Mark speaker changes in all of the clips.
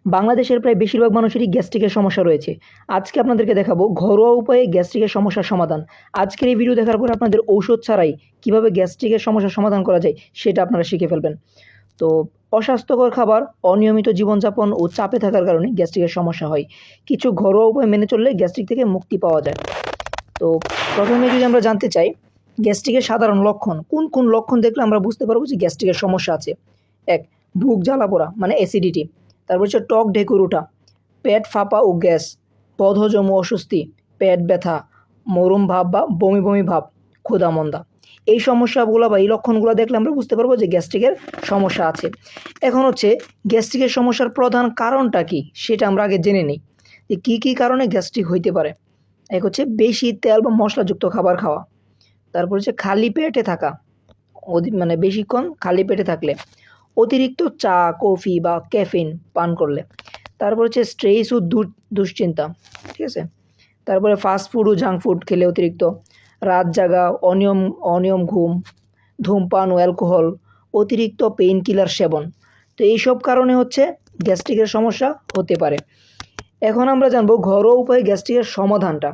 Speaker 1: বাংলাদেশের প্রায় বেশিরভাগ মানুষেরই গ্যাস্ট্রিকের সমস্যা রয়েছে। আজকে আপনাদেরকে দেখাবো ঘরোয়া উপায়ে গ্যাস্ট্রিকের সমস্যার সমাধান। আজকের এই ভিডিও দেখার পর আপনাদের ঔষধ ছাড়াই কীভাবে গ্যাস্ট্রিকের সমস্যার সমাধান করা যায় সেটা আপনারা শিখে ফেলবেন। তো অস্বাস্থ্যকর খাবার, অনিয়মিত জীবনযাপন ও চাপে থাকার কারণে গ্যাস্ট্রিকের সমস্যা হয়। কিছু ঘরোয়া উপায় মেনে চললে গ্যাস্ট্রিক থেকে মুক্তি পাওয়া যায়। তো প্রথমে যদি আমরা জানতে চাই গ্যাস্ট্রিকের সাধারণ লক্ষণ, কোন কোন লক্ষণ দেখলে আমরা বুঝতে পারবো যে গ্যাস্ট্রিকের সমস্যা আছে। এক, বুক জ্বালা পোড়া মানে অ্যাসিডিটি। তারপর হচ্ছে টক ঢেকুর ওঠা, পেট ফাঁপা ও গ্যাস, বদহজম ও অস্বস্তি, পেট ব্যথা, মরুম ভাব বা বমি বমি ভাব, ক্ষুধা-মন্দা। এই সমস্যাগুলো বা এই লক্ষণগুলো দেখলে আমরা বুঝতে পারবো যে গ্যাস্ট্রিকের সমস্যা আছে। এখন হচ্ছে গ্যাস্ট্রিকের সমস্যার প্রধান কারণটা কি সেটা আমরা আগে জেনে নিই যে কী কী কারণে গ্যাস্ট্রিক হইতে পারে। এক হচ্ছে বেশি তেল বা মশলাযুক্ত খাবার খাওয়া। তারপর হচ্ছে খালি পেটে থাকা, মানে বেশিক্ষণ খালি পেটে থাকলে, অতিরিক্ত চা, কফি বা ক্যাফিন পান করলে, তারপর হচ্ছে স্ট্রেস ও দুশ্চিন্তা, ঠিক আছে। তারপরে ফাস্ট ফুড ও জাঙ্ক ফুড খেলে অতিরিক্ত, রাত জাগা, অনিয়ম ঘুম, ধূমপান ও অ্যালকোহল, অতিরিক্ত পেইন কিলার সেবন। তো এইসব কারণে হচ্ছে গ্যাস্ট্রিকের সমস্যা হতে পারে। এখন আমরা জানবো ঘরোয়া উপায়ে গ্যাস্ট্রিকের সমাধানটা।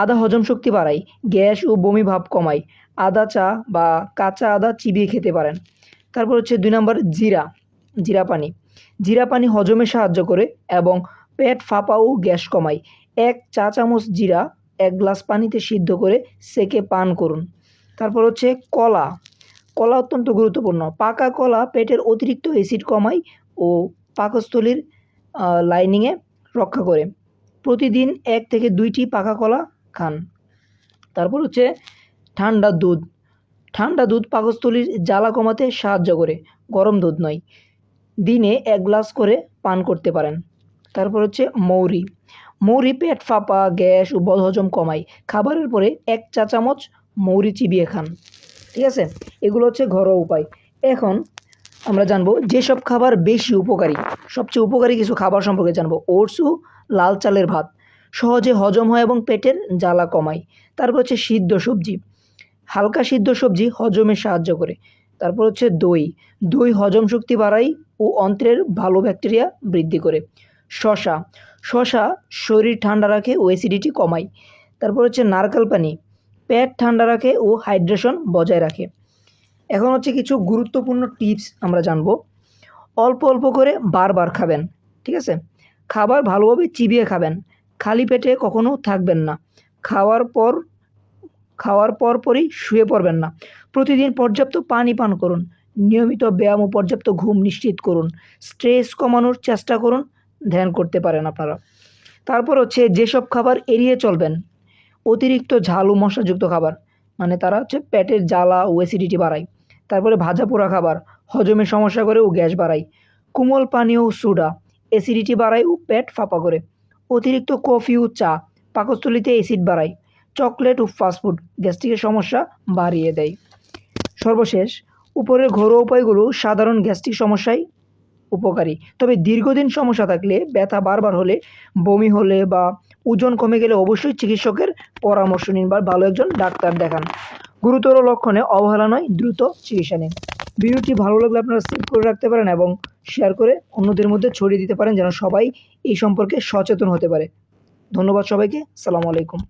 Speaker 1: আদা হজম শক্তি বাড়ায়, গ্যাস ও বমি ভাব কমায়। আদা চা বা কাঁচা আদা চিবিয়ে খেতে পারেন। তারপর হচ্ছে 2 নম্বর জিরা পানি হজমে সাহায্য করে এবং পেট ফাঁপা ও গ্যাস কমায়। 1 চা চামচ জিরা 1 গ্লাস পানিতে সিদ্ধ করে সেকে পান করুন। তারপর হচ্ছে কলা অত্যন্ত গুরুত্বপূর্ণ। পাকা কলা পেটের অতিরিক্ত অ্যাসিড কমায় ও পাকস্থলীর লাইনিংয়ে রক্ষা করে। প্রতিদিন 1 থেকে 2টি পাকা কলা খান। তারপর হচ্ছে ঠান্ডা দুধ পাকস্থলীর জ্বালা কমাতে সাহায্য করে, গরম দুধ নয়। দিনে 1 গ্লাস করে পান করতে পারেন। তারপর হচ্ছে মৌরি পেট ফাঁপা, গ্যাস ও বদহজম কমায়। খাবারের পরে 1 চা চামচ মৌরি চিবিয়ে খান, ঠিক আছে। এগুলো হচ্ছে ঘরোয়া উপায়। এখন আমরা জানবো যেসব খাবার বেশি উপকারী, সবচেয়ে উপকারী কিছু খাবার সম্পর্কে জানবো। ওটস ও লাল চালের ভাত সহজে হজম হয় এবং পেটের জ্বালা কমায়। তারপর হচ্ছে হালকা সিদ্ধ সবজি হজমে সাহায্য করে। তারপর হচ্ছে দই হজম শক্তি বাড়ায় ও অন্ত্রের ভালো ব্যাকটেরিয়া বৃদ্ধি করে। শশা শরীর ঠান্ডা রাখে ও অ্যাসিডিটি কমায়। তারপর হচ্ছে নারকেল পানি পেট ঠান্ডা রাখে ও হাইড্রেশন বজায় রাখে। এখন হচ্ছে কিছু গুরুত্বপূর্ণ টিপস আমরা জানবো। অল্প অল্প করে বারবার খাবেন, ঠিক আছে। খাবার ভালোভাবে চিবিয়ে খাবেন, খালি পেটে কখনো থাকবেন না। খাওয়ার পরই শুয়ে পড়বেন না। প্রতিদিন পর্যাপ্ত পানি পান করুন। নিয়মিত ব্যায়াম ও পর্যাপ্ত ঘুম নিশ্চিত করুন। স্ট্রেস কমানোর চেষ্টা করুন, ধ্যান করতে পারেন আপনারা। তারপর হচ্ছে যেসব খাবার এড়িয়ে চলবেন, অতিরিক্ত ঝাল ও মশলাযুক্ত খাবার, মানে তারা হচ্ছে পেটের জ্বালা ও অ্যাসিডিটি বাড়ায়। তারপরে ভাজা পোড়া খাবার হজমে সমস্যা করে ও গ্যাস বাড়ায়। কোমল পানীয় ও সোডা অ্যাসিডিটি বাড়ায় ও পেট ফাঁপা করে। অতিরিক্ত কফি ও চা পাকস্থলীতে অ্যাসিড বাড়ায়। চকলেট ও ফাস্টফুড গ্যাস্ট্রিকের সমস্যা বাড়িয়ে দেয়। সর্বশেষ, উপরের ঘরোয়া উপায়গুলো সাধারণ গ্যাস্ট্রিক সমস্যায় উপকারী, তবে দীর্ঘদিন সমস্যা থাকলে, ব্যথা বারবার হলে, বমি হলে বা ওজন কমে গেলে অবশ্যই চিকিৎসকের পরামর্শ নিন বা ভালো একজন ডাক্তার দেখান। গুরুতর লক্ষণে অবহেলা নয়, দ্রুত চিকিৎসা নিন। ভিডিওটি ভালো লাগলে আপনারা সেভ করে রাখতে পারেন এবং শেয়ার করে অন্যদের মধ্যে ছড়িয়ে দিতে পারেন যেন সবাই এই সম্পর্কে সচেতন হতে পারে। ধন্যবাদ সবাইকে। আসসালামু আলাইকুম।